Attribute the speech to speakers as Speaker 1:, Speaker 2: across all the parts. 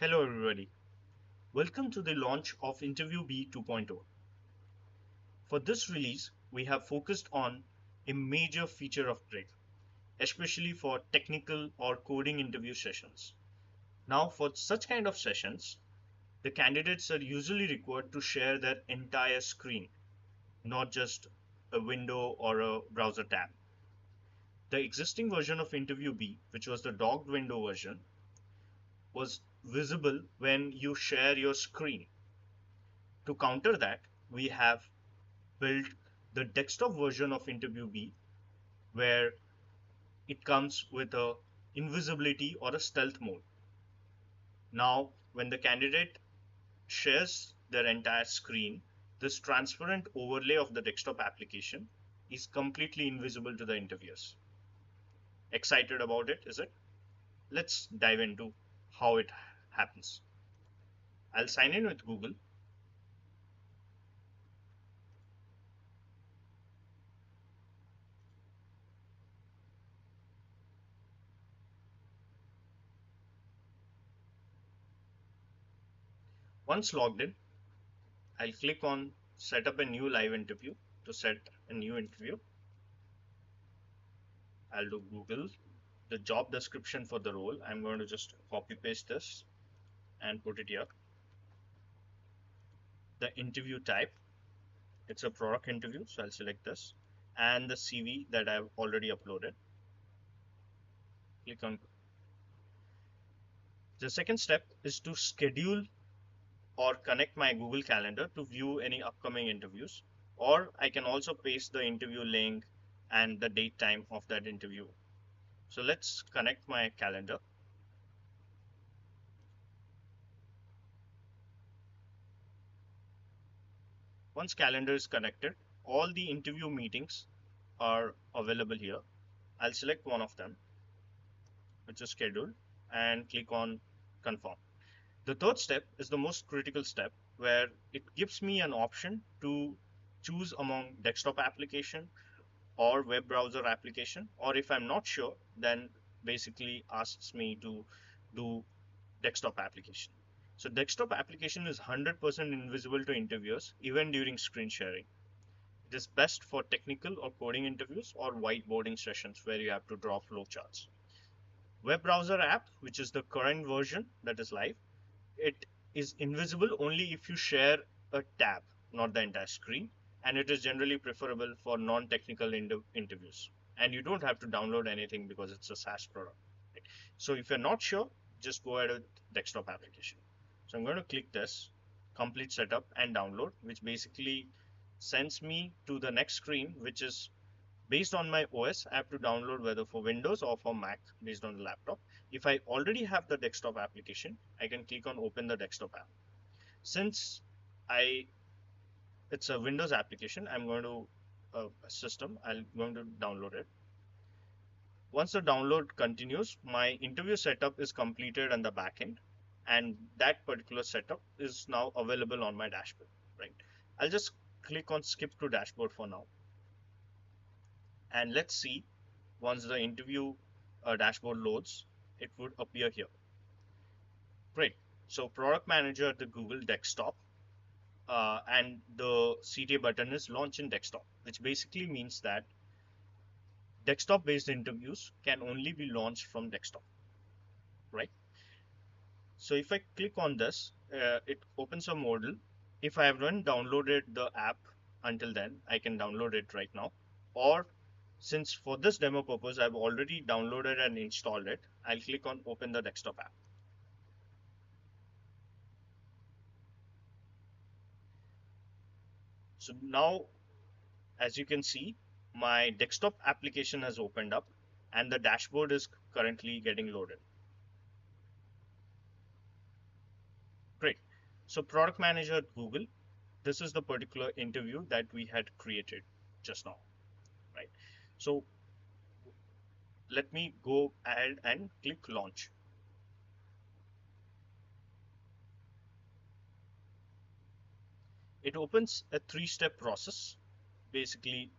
Speaker 1: Hello everybody. Welcome to the launch of InterviewBee 2.0. For this release, we have focused on a major feature of Grid, especially for technical or coding interview sessions. Now, for such kind of sessions, the candidates are usually required to share their entire screen, not just a window or a browser tab. The existing version of InterviewBee, which was the docked window version, was visible when you share your screen. To counter that, we have built the desktop version of InterviewBee where it comes with a invisibility or a stealth mode. Now, when the candidate shares their entire screen, this transparent overlay of the desktop application is completely invisible to the interviewers. Excited about it, is it? Let's dive into how it happens. I'll sign in with Google. Once logged in, I'll click on set up a new live interview to set a new interview. I'll do Google the job description for the role. I'm going to just copy paste this and put it here. The interview type, it's a product interview, so I'll select this, and the CV that I've already uploaded. Click on. The second step is to schedule or connect my Google Calendar to view any upcoming interviews, or I can also paste the interview link and the date time of that interview. So let's connect my calendar. Once calendar is connected, all the interview meetings are available here. I'll select one of them, which is scheduled, and click on confirm. The third step is the most critical step where it gives me an option to choose among desktop application or web browser application, or if I'm not sure, then basically asks me to do desktop application. So desktop application is 100% invisible to interviewers even during screen sharing. It is best for technical or coding interviews or whiteboarding sessions where you have to draw flowcharts. Web browser app, which is the current version that is live, it is invisible only if you share a tab, not the entire screen, and it is generally preferable for non-technical interviews. And you don't have to download anything because it's a SaaS product. Right? So if you're not sure, just go ahead with desktop application. So I'm going to click this, complete setup and download, which basically sends me to the next screen, which is based on my OS. I have to download whether for Windows or for Mac based on the laptop. If I already have the desktop application, I can click on open the desktop app. Since I it's a Windows application, I'm going to system. I'm going to download it. Once the download continues, my interview setup is completed on the backend, and that particular setup is now available on my dashboard. Right. I'll just click on skip to dashboard for now, and let's see once the interview dashboard loads, it would appear here. Great. So product manager at the Google desktop, and the CTA button is launch in desktop, which basically means that desktop based interviews can only be launched from desktop, right? So if I click on this, it opens a modal. If I haven't downloaded the app until then, I can download it right now. Or since for this demo purpose, I've already downloaded and installed it, I'll click on open the desktop app. So now, as you can see, my desktop application has opened up and the dashboard is currently getting loaded. Great. So product manager at Google, this is the particular interview that we had created just now, right? So let me go ahead and click launch. It opens a three-step process, basically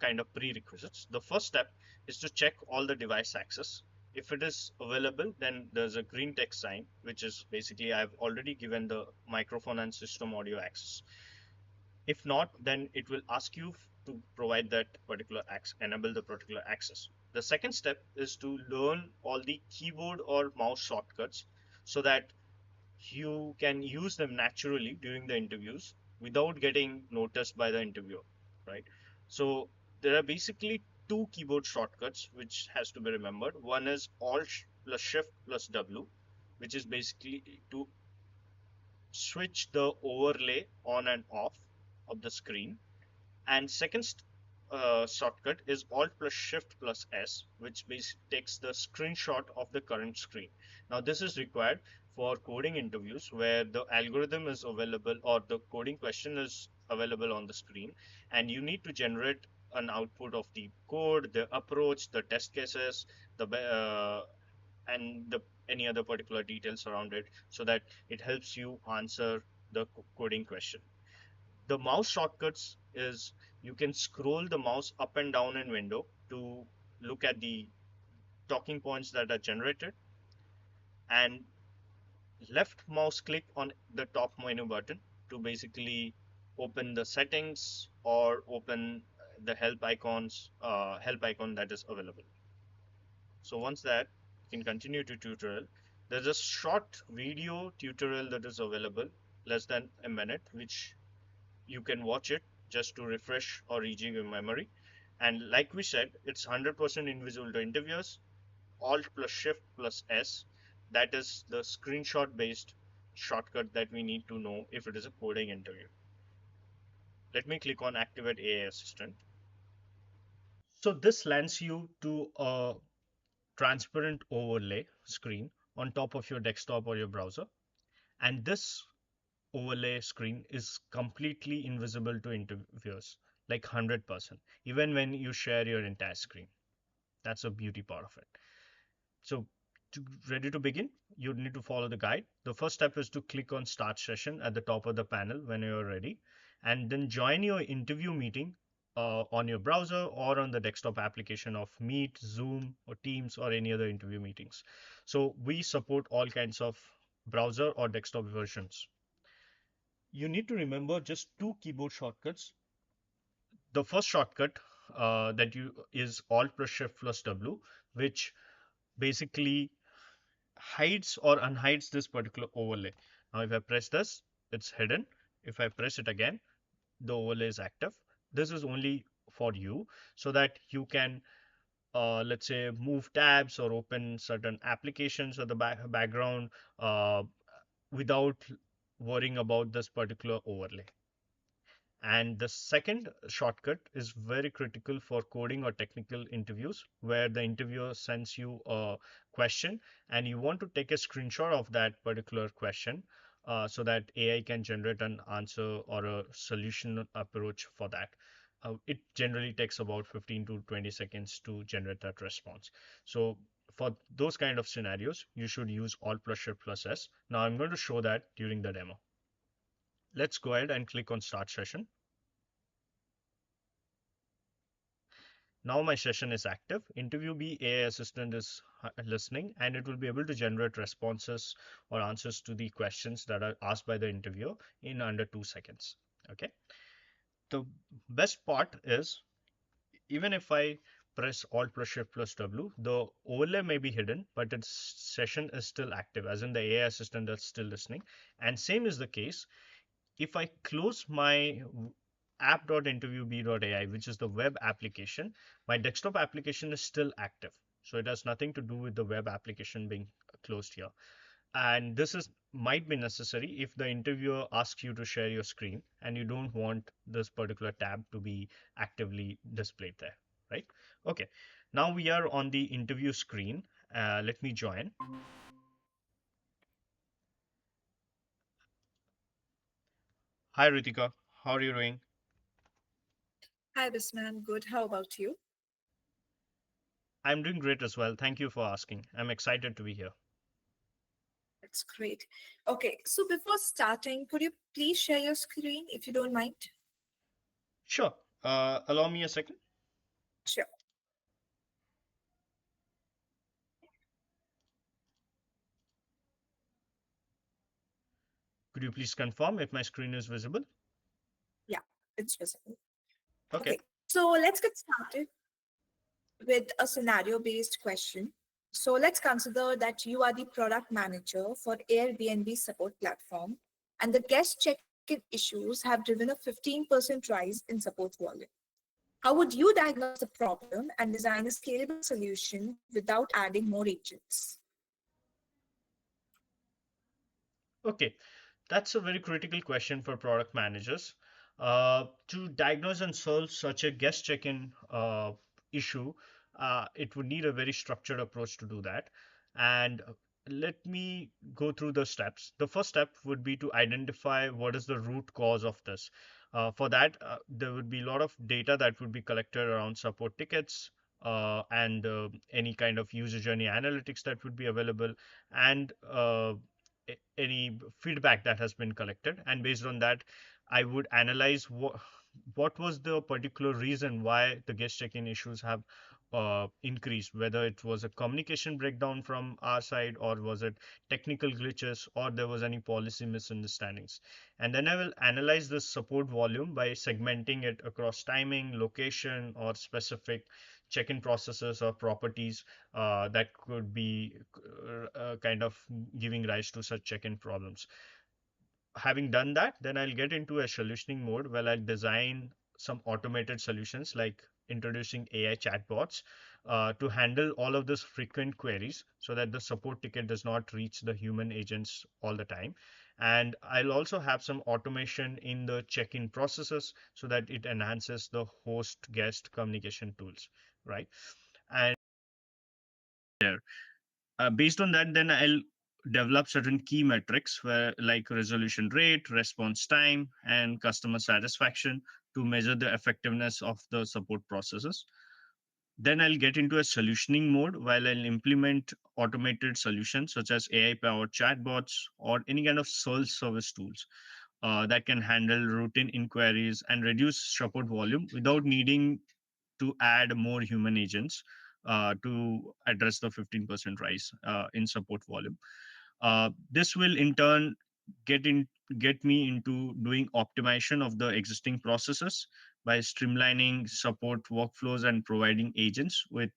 Speaker 1: kind of prerequisites. The first step is to check all the device access. If it is available, then there's a green text sign, which is basically I've already given the microphone and system audio access. If not, then it will ask you to provide that particular access, enable the particular access. The second step is to learn all the keyboard or mouse shortcuts so that you can use them naturally during the interviews without getting noticed by the interviewer, right? So there are basically two keyboard shortcuts which has to be remembered. One is Alt plus Shift plus W, which is basically to switch the overlay on and off of the screen. And second shortcut is Alt plus Shift plus S, which basically takes the screenshot of the current screen. Now, this is required for coding interviews where the algorithm is available or the coding question is available on the screen, and you need to generate an output of the code, the approach, the test cases, the and the any other particular details around it, so that it helps you answer the coding question. The mouse shortcuts is you can scroll the mouse up and down in window to look at the talking points that are generated, and left mouse click on the top menu button to basically open the settings or open the help icon that is available. So once that, you can continue to tutorial. There's a short video tutorial that is available, less than a minute, which you can watch it just to refresh or rejig your memory. And like we said, it's 100% invisible to interviewers. Alt plus Shift plus S. That is the screenshot based shortcut that we need to know if it is a coding interview. Let me click on Activate AI Assistant. So this lands you to a transparent overlay screen on top of your desktop or your browser. And this overlay screen is completely invisible to interviewers, like 100%, even when you share your entire screen. That's a beauty part of it. So, ready to begin? You need to follow the guide. The first step is to click on Start Session at the top of the panel when you're ready, and then join your interview meeting on your browser or on the desktop application of Meet, Zoom, or Teams, or any other interview meetings. So, we support all kinds of browser or desktop versions. You need to remember just two keyboard shortcuts. The first shortcut that you is Alt plus Shift plus W, which basically hides or unhides this particular overlay. Now, if I press this, it's hidden. If I press it again, the overlay is active. This is only for you so that you can, let's say, move tabs or open certain applications or the background without worrying about this particular overlay. And the second shortcut is very critical for coding or technical interviews where the interviewer sends you a question and you want to take a screenshot of that particular question so that AI can generate an answer or a solution approach for that. It generally takes about 15 to 20 seconds to generate that response. So for those kind of scenarios, you should use Alt plus Shift plus S. Now I'm going to show that during the demo. Let's go ahead and click on Start Session. Now my session is active. InterviewBee AI assistant is listening and it will be able to generate responses or answers to the questions that are asked by the interviewer in under 2 seconds. Okay. The best part is even if I press Alt plus Shift plus W, the overlay may be hidden, but its session is still active, as in the AI assistant is still listening. And same is the case if I close my app.interviewbee.ai, which is the web application, my desktop application is still active. So it has nothing to do with the web application being closed here. And this is might be necessary if the interviewer asks you to share your screen and you don't want this particular tab to be actively displayed there, right? Okay, now we are on the interview screen. Let me join. Hi, Ritika. How are you doing?
Speaker 2: Hi, Bisman. Good. How about you?
Speaker 1: I'm doing great as well. Thank you for asking. I'm excited to be here.
Speaker 2: That's great. Okay, so before starting, could you please share your screen if you don't mind?
Speaker 1: Sure. Allow me a second.
Speaker 2: Sure.
Speaker 1: Could you please confirm if my screen is visible?
Speaker 2: Yeah, it's visible.
Speaker 1: Okay.
Speaker 2: Okay, so let's get started with a scenario based question. So let's consider that you are the product manager for Airbnb support platform and the guest check-in issues have driven a 15% rise in support volume. How would you diagnose the problem and design a scalable solution without adding more agents?
Speaker 1: Okay, that's a very critical question for product managers. To diagnose and solve such a guest check-in issue, it would need a very structured approach to do that. And let me go through the steps. The first step would be to identify what is the root cause of this. For that, there would be a lot of data that would be collected around support tickets, and any kind of user journey analytics that would be available, and any feedback that has been collected. And based on that, I would analyze what was the particular reason why the guest check-in issues have increased, whether it was a communication breakdown from our side, or was it technical glitches, or there was any policy misunderstandings. And then I will analyze the support volume by segmenting it across timing, location, or specific check-in processes or properties that could be kind of giving rise to such check-in problems. Having done that, then I'll get into a solutioning mode where I'll design some automated solutions, like introducing AI chatbots to handle all of those frequent queries, so that the support ticket does not reach the human agents all the time. And I'll also have some automation in the check-in processes so that it enhances the host guest communication tools, right? And based on that, then I'll develop certain key metrics where, like resolution rate, response time, and customer satisfaction, to measure the effectiveness of the support processes. Then I'll get into a solutioning mode while I'll implement automated solutions such as AI powered chatbots or any kind of self service tools that can handle routine inquiries and reduce support volume without needing to add more human agents to address the 15% rise in support volume. This will in turn get in get me into doing optimization of the existing processes by streamlining support workflows and providing agents with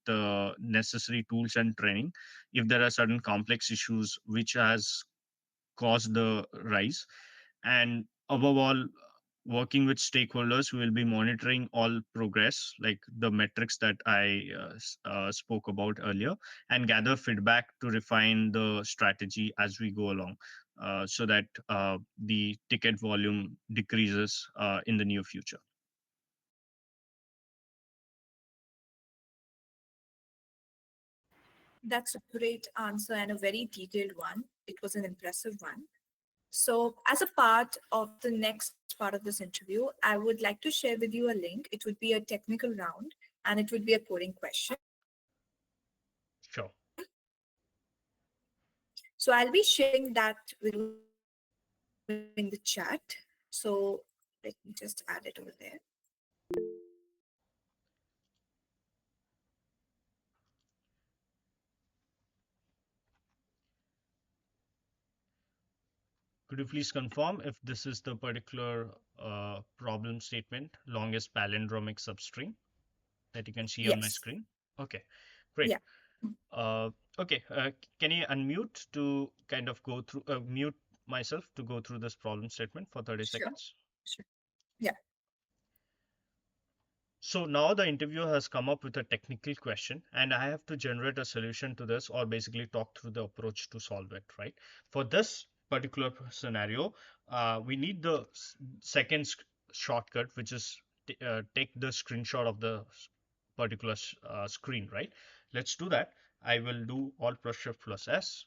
Speaker 1: necessary tools and training if there are certain complex issues which has caused the rise. And above all, working with stakeholders who will be monitoring all progress, like the metrics that I spoke about earlier, and gather feedback to refine the strategy as we go along, so that the ticket volume decreases in the near future.
Speaker 2: That's a great answer and a very detailed one. It was an impressive one. So, as a part of the next part of this interview, I would like to share with you a link. It would be a technical round and it would be a coding question.
Speaker 1: Sure.
Speaker 2: So, I'll be sharing that with you in the chat. So, let me just add it over there.
Speaker 1: Could you please confirm if this is the particular problem statement, longest palindromic substring, that you can see on my
Speaker 2: Yes.
Speaker 1: screen? Okay, great.
Speaker 2: Yeah.
Speaker 1: Uh, okay, can you unmute to kind of go through, mute myself to go through this problem statement for 30
Speaker 2: Sure.
Speaker 1: seconds?
Speaker 2: Sure. Yeah.
Speaker 1: So now the interviewer has come up with a technical question, and I have to generate a solution to this, or basically talk through the approach to solve it, right? For this particular scenario, we need the second shortcut, which is take the screenshot of the particular screen, right? Let's do that. I will do Alt plus Shift plus S,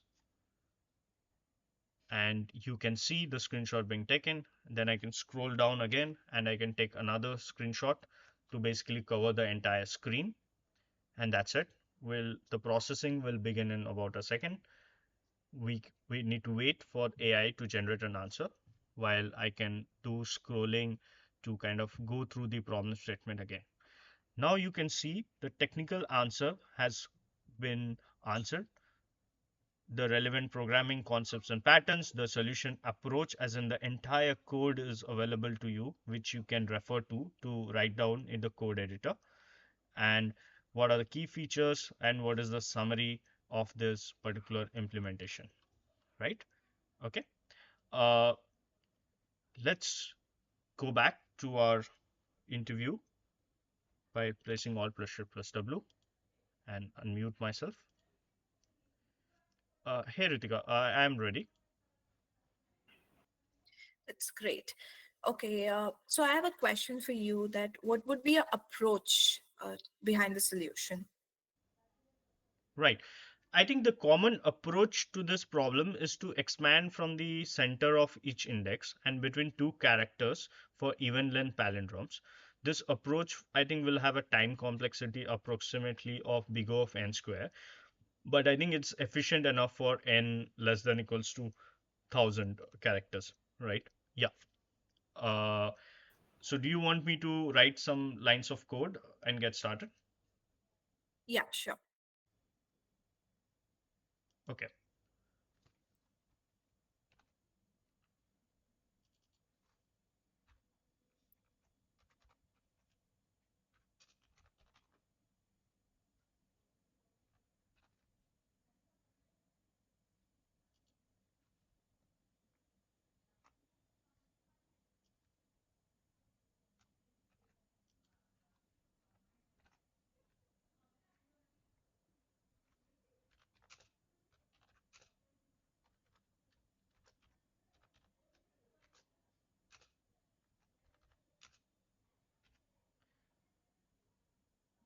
Speaker 1: and you can see the screenshot being taken. Then I can scroll down again and I can take another screenshot to basically cover the entire screen, and that's it. Will the processing will begin in about a second. We need to wait for AI to generate an answer while I can do scrolling to kind of go through the problem statement again. Now you can see the technical answer has been answered. the relevant programming concepts and patterns, the solution approach, as in the entire code is available to you, which you can refer to write down in the code editor, and what are the key features and what is the summary of this particular implementation, right? Okay. Uh, let's go back to our interview by pressing Alt plus Shift plus W and unmute myself. Hey Ritika, I am ready.
Speaker 2: That's great. Okay, so I have a question for you that what would be your approach behind the solution?
Speaker 1: Right. I think the common approach to this problem is to expand from the center of each index and between two characters for even length palindromes. This approach, I think, will have a time complexity approximately of big O of n square, but I think it's efficient enough for n less than equals to 1000 characters, right? Yeah. Uh, so do you want me to write some lines of code and get started?
Speaker 2: Yeah, sure.
Speaker 1: Okay.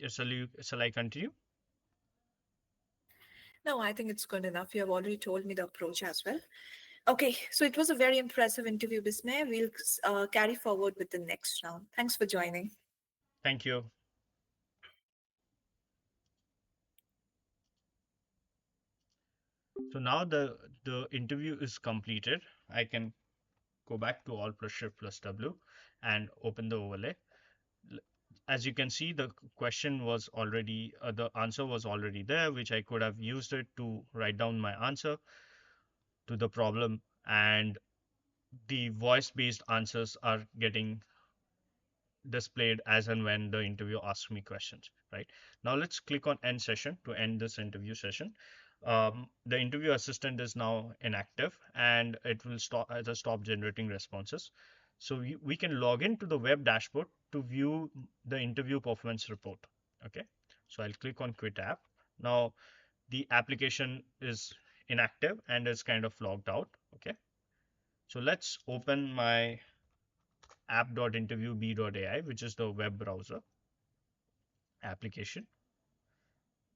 Speaker 1: Shall I continue?
Speaker 2: No, I think it's good enough. You have already told me the approach as well. Okay, so it was a very impressive interview, Bismay. We'll carry forward with the next round. Thanks for joining.
Speaker 1: Thank you. So now the interview is completed. I can go back to Alt plus Shift plus W and open the overlay. As you can see, the question was already, the answer was already there, which I could have used it to write down my answer to the problem. And the voice-based answers are getting displayed as and when the interview asks me questions, right? Now let's click on end session to end this interview session. The interview assistant is now inactive and it will stop generating responses. So we can log into the web dashboard to view the interview performance report. Okay, so I'll click on quit app. Now the application is inactive and is kind of logged out. Okay, so let's open my app.interviewbee.ai, which is the web browser application.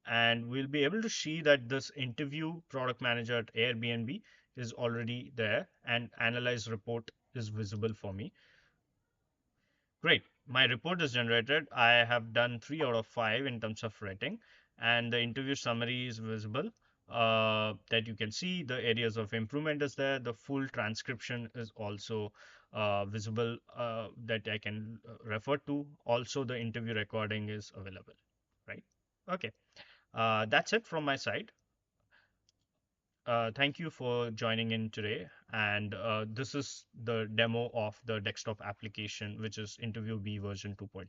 Speaker 1: And we'll be able to see that this interview product manager at Airbnb is already there and analyze report is visible for me. Great. My report is generated. I have done 3 out of 5 in terms of rating, and the interview summary is visible. That you can see the areas of improvement is there. The full transcription is also visible that I can refer to. Also, the interview recording is available. Right. Okay. That's it from my side. Thank you for joining in today. And this is the demo of the desktop application, which is InterviewBee version 2.0.